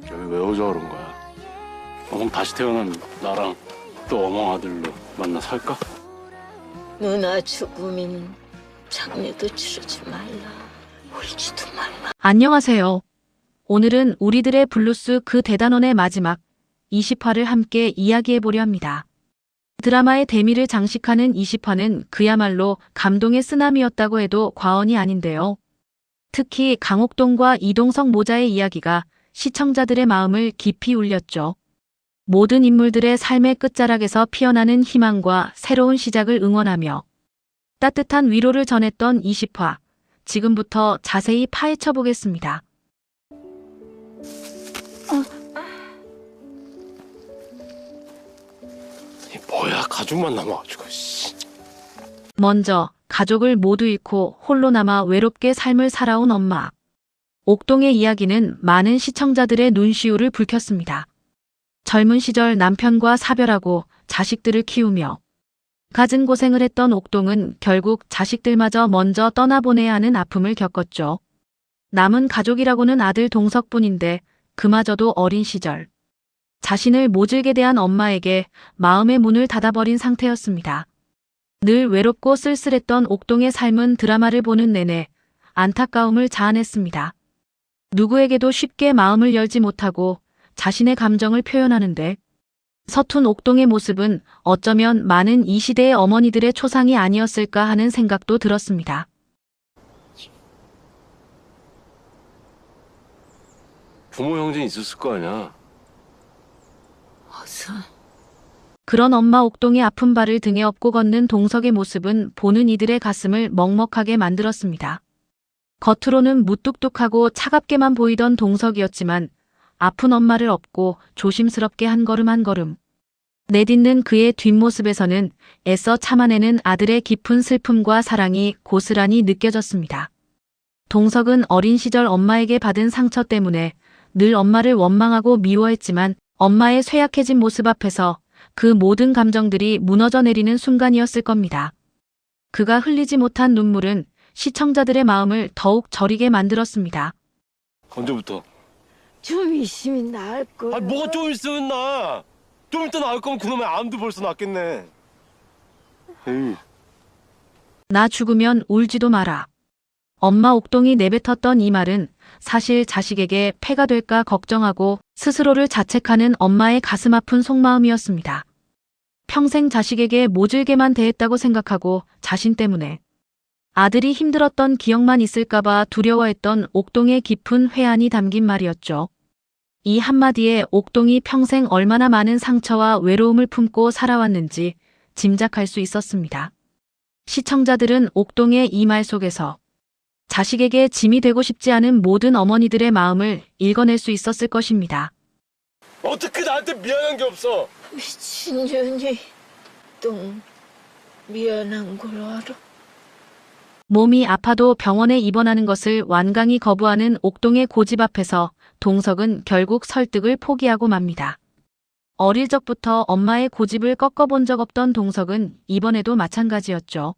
저기 왜 오자 그런 거야? 어멍 다시 태어난 나랑 또 어멍 아들로 만나 살까? 누나 죽으면 장례도 치르지 말라. 울지도 말라. 안녕하세요. 오늘은 우리들의 블루스 그 대단원의 마지막 20화를 함께 이야기해보려 합니다. 드라마의 대미를 장식하는 20화는 그야말로 감동의 쓰나미였다고 해도 과언이 아닌데요. 특히 강옥동과 이동석 모자의 이야기가 시청자들의 마음을 깊이 울렸죠. 모든 인물들의 삶의 끝자락에서 피어나는 희망과 새로운 시작을 응원하며 따뜻한 위로를 전했던 20화. 지금부터 자세히 파헤쳐 보겠습니다. 이 뭐야, 가족만 남아가지고. 먼저 가족을 모두 잃고 홀로 남아 외롭게 삶을 살아온 엄마. 옥동의 이야기는 많은 시청자들의 눈시울을 붉혔습니다. 젊은 시절 남편과 사별하고 자식들을 키우며 갖은 고생을 했던 옥동은 결국 자식들마저 먼저 떠나보내야 하는 아픔을 겪었죠. 남은 가족이라고는 아들 동석뿐인데 그마저도 어린 시절. 자신을 모질게 대한 엄마에게 마음의 문을 닫아버린 상태였습니다. 늘 외롭고 쓸쓸했던 옥동의 삶은 드라마를 보는 내내 안타까움을 자아냈습니다. 누구에게도 쉽게 마음을 열지 못하고 자신의 감정을 표현하는데 서툰 옥동의 모습은 어쩌면 많은 이 시대의 어머니들의 초상이 아니었을까 하는 생각도 들었습니다. 부모 형제는 있었을 거 아니야. 어서 그런 엄마 옥동의 아픈 발을 등에 업고 걷는 동석의 모습은 보는 이들의 가슴을 먹먹하게 만들었습니다. 겉으로는 무뚝뚝하고 차갑게만 보이던 동석이었지만 아픈 엄마를 업고 조심스럽게 한 걸음 한 걸음 내딛는 그의 뒷모습에서는 애써 참아내는 아들의 깊은 슬픔과 사랑이 고스란히 느껴졌습니다. 동석은 어린 시절 엄마에게 받은 상처 때문에 늘 엄마를 원망하고 미워했지만 엄마의 쇠약해진 모습 앞에서 그 모든 감정들이 무너져 내리는 순간이었을 겁니다. 그가 흘리지 못한 눈물은 시청자들의 마음을 더욱 저리게 만들었습니다. 언제부터? 좀 있으면 나을 거야. 아니 뭐가 좀 있으면 나. 좀 이따 나을 거면 그놈의 암도 벌써 낫겠네. 에이. 나 죽으면 울지도 마라. 엄마 옥동이 내뱉었던 이 말은 사실 자식에게 폐가 될까 걱정하고 스스로를 자책하는 엄마의 가슴 아픈 속마음이었습니다. 평생 자식에게 모질게만 대했다고 생각하고 자신 때문에 아들이 힘들었던 기억만 있을까봐 두려워했던 옥동의 깊은 회한이 담긴 말이었죠. 이 한마디에 옥동이 평생 얼마나 많은 상처와 외로움을 품고 살아왔는지 짐작할 수 있었습니다. 시청자들은 옥동의 이 말 속에서 자식에게 짐이 되고 싶지 않은 모든 어머니들의 마음을 읽어낼 수 있었을 것입니다. 어떻게 나한테 미안한 게 없어? 미친년이 똥 미안한 걸 알아? 몸이 아파도 병원에 입원하는 것을 완강히 거부하는 옥동의 고집 앞에서 동석은 결국 설득을 포기하고 맙니다. 어릴 적부터 엄마의 고집을 꺾어본 적 없던 동석은 이번에도 마찬가지였죠.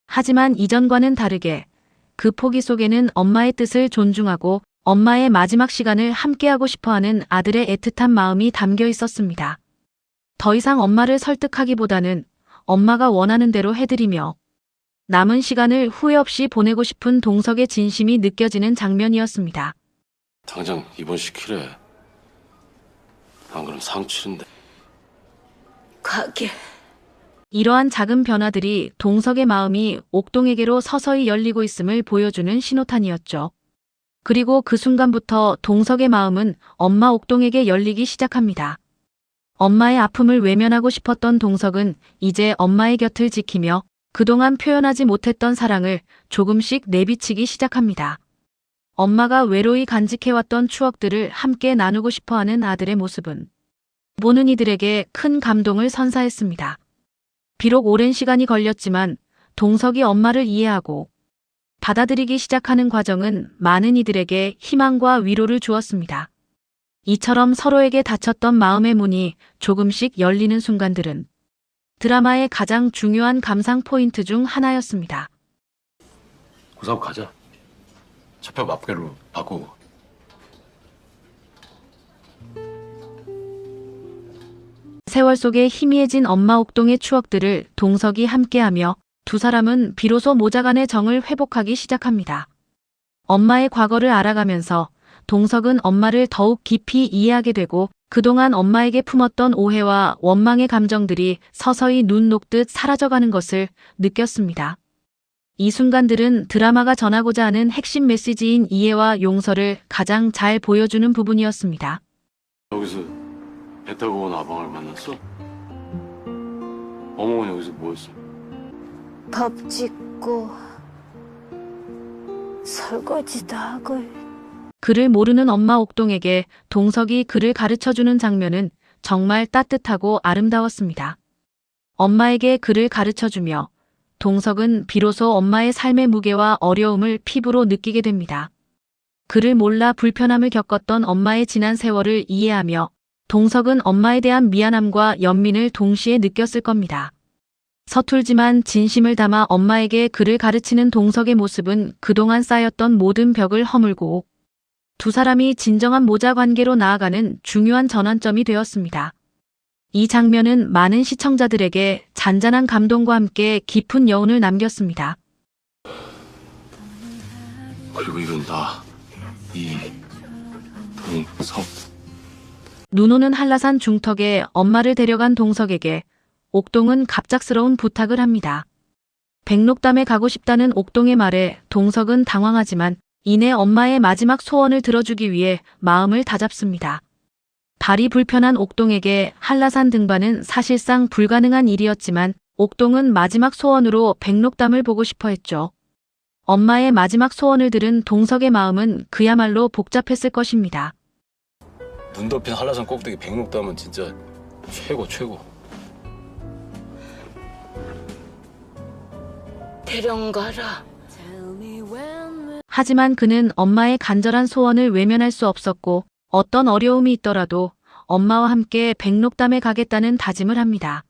하지만 이전과는 다르게 그 포기 속에는 엄마의 뜻을 존중하고 엄마의 마지막 시간을 함께하고 싶어하는 아들의 애틋한 마음이 담겨 있었습니다. 더 이상 엄마를 설득하기보다는 엄마가 원하는 대로 해드리며 남은 시간을 후회 없이 보내고 싶은 동석의 진심이 느껴지는 장면이었습니다. 당장 입원시키래. 안 그럼 상 치른대. 가게. 이러한 작은 변화들이 동석의 마음이 옥동에게로 서서히 열리고 있음을 보여주는 신호탄이었죠. 그리고 그 순간부터 동석의 마음은 엄마 옥동에게 열리기 시작합니다. 엄마의 아픔을 외면하고 싶었던 동석은 이제 엄마의 곁을 지키며 그동안 표현하지 못했던 사랑을 조금씩 내비치기 시작합니다. 엄마가 외로이 간직해왔던 추억들을 함께 나누고 싶어하는 아들의 모습은 보는 이들에게 큰 감동을 선사했습니다. 비록 오랜 시간이 걸렸지만 동석이 엄마를 이해하고 받아들이기 시작하는 과정은 많은 이들에게 희망과 위로를 주었습니다. 이처럼 서로에게 닫혔던 마음의 문이 조금씩 열리는 순간들은 드라마의 가장 중요한 감상 포인트 중 하나였습니다. 고3 가자. 차표 마포로 바꾸고. 세월 속에 희미해진 엄마 옥동의 추억들을 동석이 함께하며 두 사람은 비로소 모자간의 정을 회복하기 시작합니다. 엄마의 과거를 알아가면서 동석은 엄마를 더욱 깊이 이해하게 되고 그동안 엄마에게 품었던 오해와 원망의 감정들이 서서히 눈 녹듯 사라져가는 것을 느꼈습니다. 이 순간들은 드라마가 전하고자 하는 핵심 메시지인 이해와 용서를 가장 잘 보여주는 부분이었습니다. 여기서 배 타고 온 아방을 만났어? 어머는 여기서 뭐 했어? 밥 짓고 설거지도 하고. 그를 모르는 엄마 옥동에게 동석이 그를 가르쳐주는 장면은 정말 따뜻하고 아름다웠습니다. 엄마에게 그를 가르쳐주며 동석은 비로소 엄마의 삶의 무게와 어려움을 피부로 느끼게 됩니다. 그를 몰라 불편함을 겪었던 엄마의 지난 세월을 이해하며 동석은 엄마에 대한 미안함과 연민을 동시에 느꼈을 겁니다. 서툴지만 진심을 담아 엄마에게 그를 가르치는 동석의 모습은 그동안 쌓였던 모든 벽을 허물고 두 사람이 진정한 모자 관계로 나아가는 중요한 전환점이 되었습니다. 이 장면은 많은 시청자들에게 잔잔한 감동과 함께 깊은 여운을 남겼습니다. 그리고 이건 동석. 눈 오는 한라산 중턱에 엄마를 데려간 동석에게 옥동은 갑작스러운 부탁을 합니다. 백록담에 가고 싶다는 옥동의 말에 동석은 당황하지만 이내 엄마의 마지막 소원을 들어주기 위해 마음을 다잡습니다. 발이 불편한 옥동에게 한라산 등반은 사실상 불가능한 일이었지만 옥동은 마지막 소원으로 백록담을 보고 싶어 했죠. 엄마의 마지막 소원을 들은 동석의 마음은 그야말로 복잡했을 것입니다. 눈 덮인 한라산 꼭대기 백록담은 진짜 최고. 데려가라. 하지만 그는 엄마의 간절한 소원을 외면할 수 없었고 어떤 어려움이 있더라도 엄마와 함께 백록담에 가겠다는 다짐을 합니다.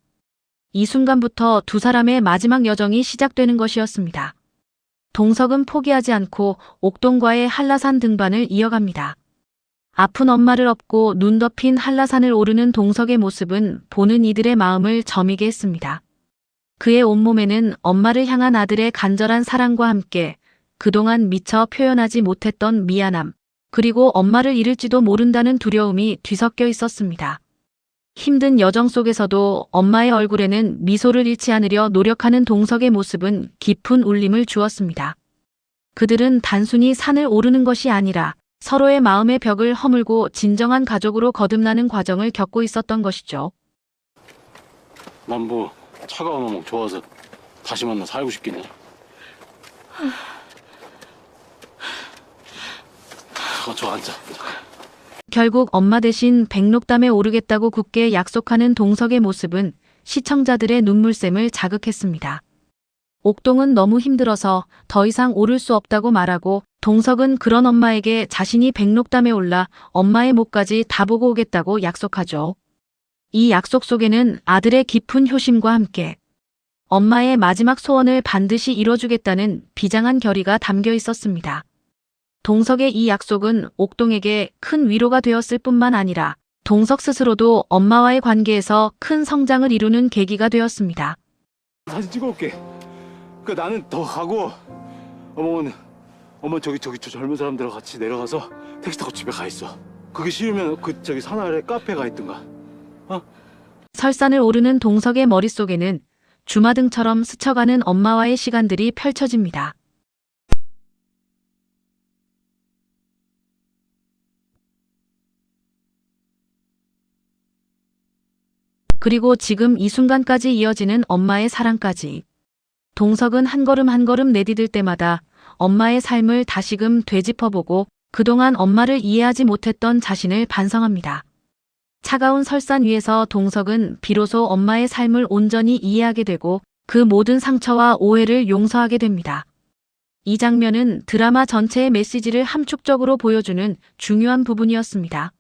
이 순간부터 두 사람의 마지막 여정이 시작되는 것이었습니다. 동석은 포기하지 않고 옥동과의 한라산 등반을 이어갑니다. 아픈 엄마를 업고 눈 덮인 한라산을 오르는 동석의 모습은 보는 이들의 마음을 저미게 했습니다. 그의 온몸에는 엄마를 향한 아들의 간절한 사랑과 함께 그동안 미처 표현하지 못했던 미안함, 그리고 엄마를 잃을지도 모른다는 두려움이 뒤섞여 있었습니다. 힘든 여정 속에서도 엄마의 얼굴에는 미소를 잃지 않으려 노력하는 동석의 모습은 깊은 울림을 주었습니다. 그들은 단순히 산을 오르는 것이 아니라 서로의 마음의 벽을 허물고 진정한 가족으로 거듭나는 과정을 겪고 있었던 것이죠. 난 뭐 차가운 어묵 좋아서 다시 만나 살고 싶긴 해. 저 앉아. 결국 엄마 대신 백록담에 오르겠다고 굳게 약속하는 동석의 모습은 시청자들의 눈물샘을 자극했습니다. 옥동은 너무 힘들어서 더 이상 오를 수 없다고 말하고 동석은 그런 엄마에게 자신이 백록담에 올라 엄마의 목까지 다 보고 오겠다고 약속하죠. 이 약속 속에는 아들의 깊은 효심과 함께 엄마의 마지막 소원을 반드시 이뤄주겠다는 비장한 결의가 담겨 있었습니다. 동석의 이 약속은 옥동에게 큰 위로가 되었을 뿐만 아니라 동석 스스로도 엄마와의 관계에서 큰 성장을 이루는 계기가 되었습니다. 사진 찍어올게. 나는 더 가고 어머는 저기 저 젊은 사람들하고 같이 내려가서 택시 타고 집에 가 있어. 그게 싫으면 저기 산 아래 카페 가 있든가. 설산을 오르는 동석의 머릿속에는 주마등처럼 스쳐가는 엄마와의 시간들이 펼쳐집니다. 그리고 지금 이 순간까지 이어지는 엄마의 사랑까지. 동석은 한 걸음 한 걸음 내디딜 때마다 엄마의 삶을 다시금 되짚어보고 그동안 엄마를 이해하지 못했던 자신을 반성합니다. 차가운 설산 위에서 동석은 비로소 엄마의 삶을 온전히 이해하게 되고 그 모든 상처와 오해를 용서하게 됩니다. 이 장면은 드라마 전체의 메시지를 함축적으로 보여주는 중요한 부분이었습니다.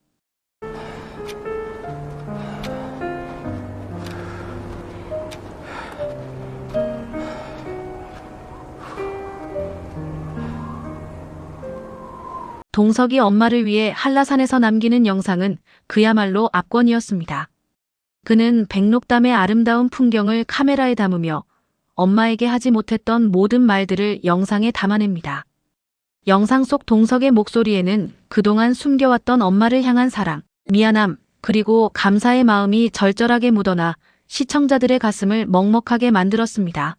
동석이 엄마를 위해 한라산에서 남기는 영상은 그야말로 압권이었습니다. 그는 백록담의 아름다운 풍경을 카메라에 담으며 엄마에게 하지 못했던 모든 말들을 영상에 담아냅니다. 영상 속 동석의 목소리에는 그동안 숨겨왔던 엄마를 향한 사랑, 미안함, 그리고 감사의 마음이 절절하게 묻어나 시청자들의 가슴을 먹먹하게 만들었습니다.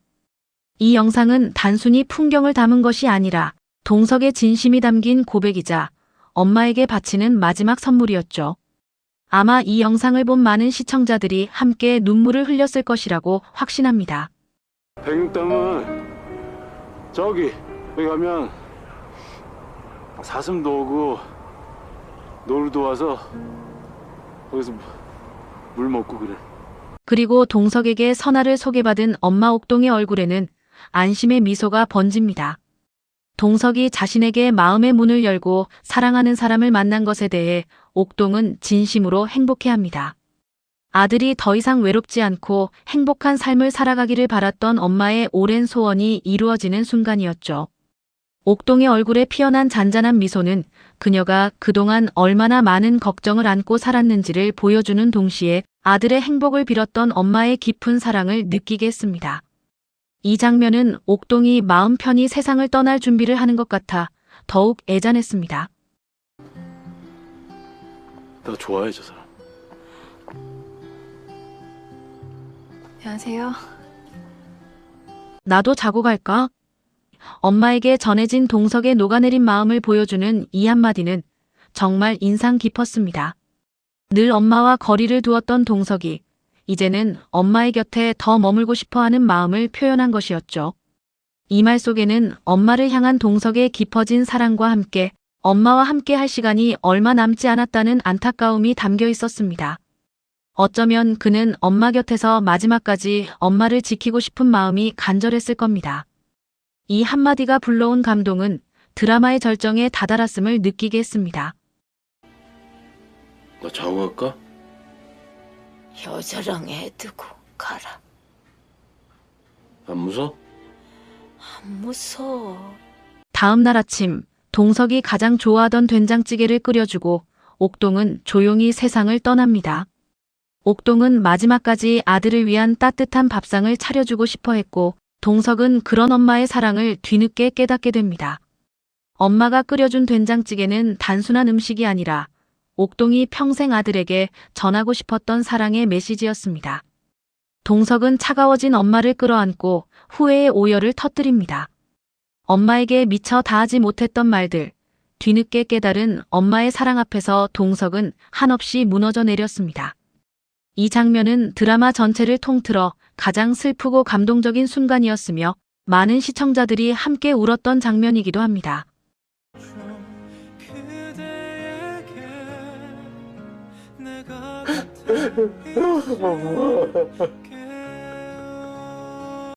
이 영상은 단순히 풍경을 담은 것이 아니라 동석의 진심이 담긴 고백이자 엄마에게 바치는 마지막 선물이었죠. 아마 이 영상을 본 많은 시청자들이 함께 눈물을 흘렸을 것이라고 확신합니다. 백육담은 저기 가면 사슴도 오고 노루도 와서 거기서 물 먹고 그래. 그리고 동석에게 선아를 소개받은 엄마 옥동의 얼굴에는 안심의 미소가 번집니다. 동석이 자신에게 마음의 문을 열고 사랑하는 사람을 만난 것에 대해 옥동은 진심으로 행복해합니다. 아들이 더 이상 외롭지 않고 행복한 삶을 살아가기를 바랐던 엄마의 오랜 소원이 이루어지는 순간이었죠. 옥동의 얼굴에 피어난 잔잔한 미소는 그녀가 그동안 얼마나 많은 걱정을 안고 살았는지를 보여주는 동시에 아들의 행복을 빌었던 엄마의 깊은 사랑을 느끼게 했습니다. 이 장면은 옥동이 마음 편히 세상을 떠날 준비를 하는 것 같아 더욱 애잔했습니다. 나 좋아해 저 사람. 안녕하세요. 나도 자고 갈까? 엄마에게 전해진 동석의 녹아내린 마음을 보여주는 이 한마디는 정말 인상 깊었습니다. 늘 엄마와 거리를 두었던 동석이 이제는 엄마의 곁에 더 머물고 싶어하는 마음을 표현한 것이었죠. 이 말 속에는 엄마를 향한 동석의 깊어진 사랑과 함께 엄마와 함께 할 시간이 얼마 남지 않았다는 안타까움이 담겨 있었습니다. 어쩌면 그는 엄마 곁에서 마지막까지 엄마를 지키고 싶은 마음이 간절했을 겁니다. 이 한마디가 불러온 감동은 드라마의 절정에 다다랐음을 느끼게 했습니다. 나 자고 갈까? 여자랑 애 두고 가라. 안 무서워? 안 무서워. 다음 날 아침, 동석이 가장 좋아하던 된장찌개를 끓여주고 옥동은 조용히 세상을 떠납니다. 옥동은 마지막까지 아들을 위한 따뜻한 밥상을 차려주고 싶어 했고 동석은 그런 엄마의 사랑을 뒤늦게 깨닫게 됩니다. 엄마가 끓여준 된장찌개는 단순한 음식이 아니라 옥동이 평생 아들에게 전하고 싶었던 사랑의 메시지였습니다. 동석은 차가워진 엄마를 끌어안고 후회의 오열을 터뜨립니다. 엄마에게 미처 다하지 못했던 말들, 뒤늦게 깨달은 엄마의 사랑 앞에서 동석은 한없이 무너져 내렸습니다. 이 장면은 드라마 전체를 통틀어 가장 슬프고 감동적인 순간이었으며 많은 시청자들이 함께 울었던 장면이기도 합니다.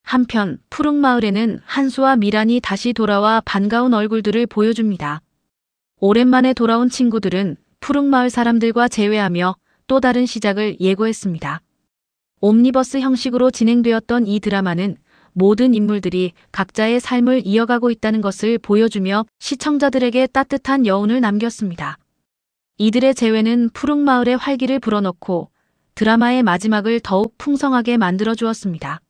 한편 푸릉마을에는 한수와 미란이 다시 돌아와 반가운 얼굴들을 보여줍니다. 오랜만에 돌아온 친구들은 푸릉마을 사람들과 재회하며 또 다른 시작을 예고했습니다. 옴니버스 형식으로 진행되었던 이 드라마는 모든 인물들이 각자의 삶을 이어가고 있다는 것을 보여주며 시청자들에게 따뜻한 여운을 남겼습니다. 이들의 재회는 푸릉마을의 활기를 불어넣고 드라마의 마지막을 더욱 풍성하게 만들어 주었습니다.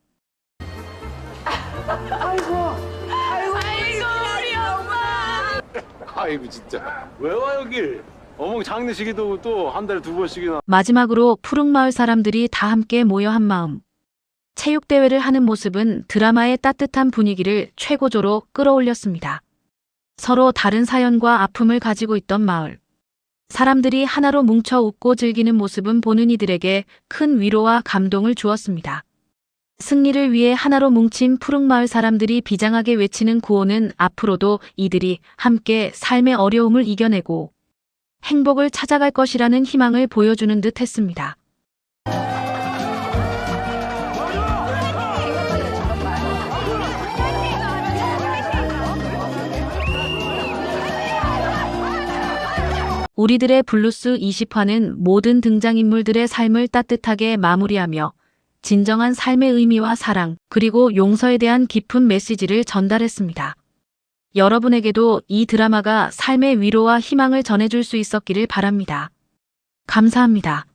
아이고 진짜 왜 와 여길? 어멍 장례식에도 또 한 달에 2번씩이나. 마지막으로 푸릉마을 사람들이 다 함께 모여 한 마음. 체육대회를 하는 모습은 드라마의 따뜻한 분위기를 최고조로 끌어올렸습니다. 서로 다른 사연과 아픔을 가지고 있던 마을. 사람들이 하나로 뭉쳐 웃고 즐기는 모습은 보는 이들에게 큰 위로와 감동을 주었습니다. 승리를 위해 하나로 뭉친 푸릉마을 사람들이 비장하게 외치는 구호는 앞으로도 이들이 함께 삶의 어려움을 이겨내고 행복을 찾아갈 것이라는 희망을 보여주는 듯 했습니다. 우리들의 블루스 20화는 모든 등장인물들의 삶을 따뜻하게 마무리하며 진정한 삶의 의미와 사랑, 그리고 용서에 대한 깊은 메시지를 전달했습니다. 여러분에게도 이 드라마가 삶의 위로와 희망을 전해줄 수 있었기를 바랍니다. 감사합니다.